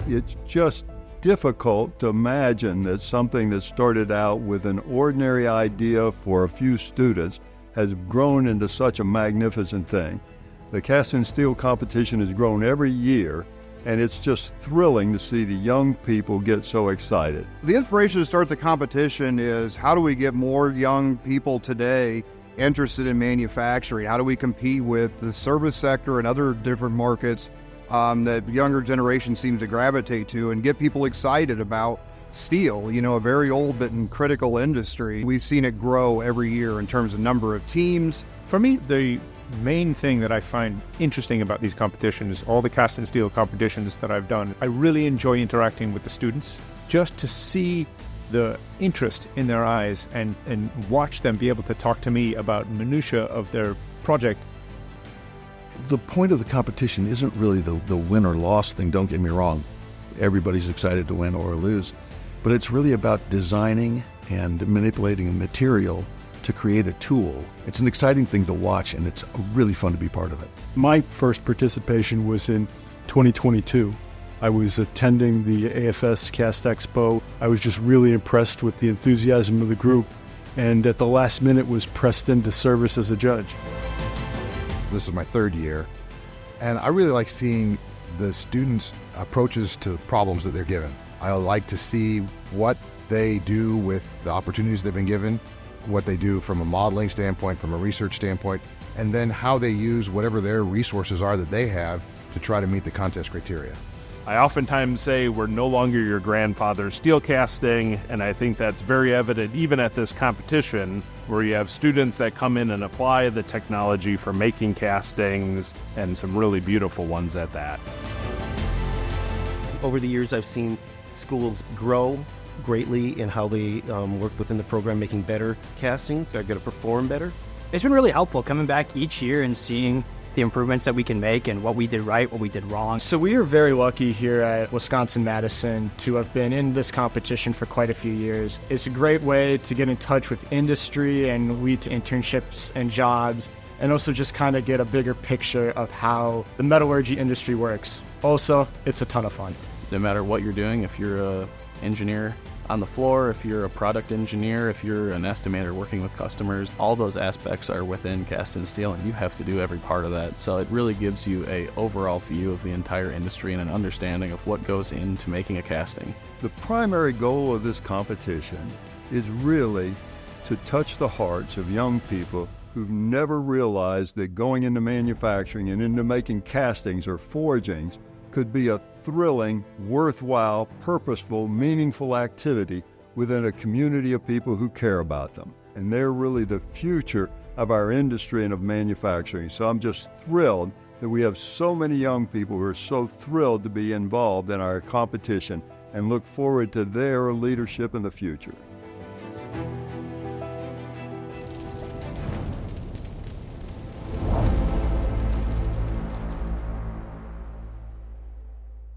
It's just difficult to imagine that something that started out with an ordinary idea for a few students has grown into such a magnificent thing. The cast and steel competition has grown every year, and it's just thrilling to see the young people get so excited. The inspiration to start the competition is, how do we get more young people today interested in manufacturing? How do we compete with the service sector and other different markets that younger generation seems to gravitate to, and get people excited about steel, a very old but critical industry. We've seen it grow every year in terms of number of teams. For me, the main thing that I find interesting about these competitions, all the cast and steel competitions that I've done, I really enjoy interacting with the students, just to see the interest in their eyes and watch them be able to talk to me about minutiae of their project. The point of the competition isn't really the win or loss thing, don't get me wrong. Everybody's excited to win or lose. But it's really about designing and manipulating a material to create a tool. It's an exciting thing to watch, and it's really fun to be part of it. My first participation was in 2022. I was attending the AFS Cast Expo. I was just really impressed with the enthusiasm of the group, and at the last minute was pressed into service as a judge. This is my third year, and I really like seeing the students' approaches to problems that they're given. I like to see what they do with the opportunities they've been given, what they do from a modeling standpoint, from a research standpoint, and then how they use whatever their resources are that they have to try to meet the contest criteria. I oftentimes say we're no longer your grandfather's steel casting, and I think that's very evident even at this competition, where you have students that come in and apply the technology for making castings, and some really beautiful ones at that. Over the years, I've seen schools grow greatly in how they work within the program, making better castings. They're going to perform better. It's been really helpful coming back each year and seeing the improvements that we can make and what we did right, what we did wrong. So we are very lucky here at Wisconsin-Madison to have been in this competition for quite a few years. It's a great way to get in touch with industry and lead to internships and jobs, and also just kind of get a bigger picture of how the metallurgy industry works. Also, it's a ton of fun. No matter what you're doing, if you're an engineer on the floor, if you're a product engineer, if you're an estimator working with customers, all those aspects are within cast and steel, and you have to do every part of that. So it really gives you an overall view of the entire industry and an understanding of what goes into making a casting. The primary goal of this competition is really to touch the hearts of young people who've never realized that going into manufacturing and into making castings or forgings could be a thrilling, worthwhile, purposeful, meaningful activity within a community of people who care about them. And they're really the future of our industry and of manufacturing. So I'm just thrilled that we have so many young people who are so thrilled to be involved in our competition, and look forward to their leadership in the future.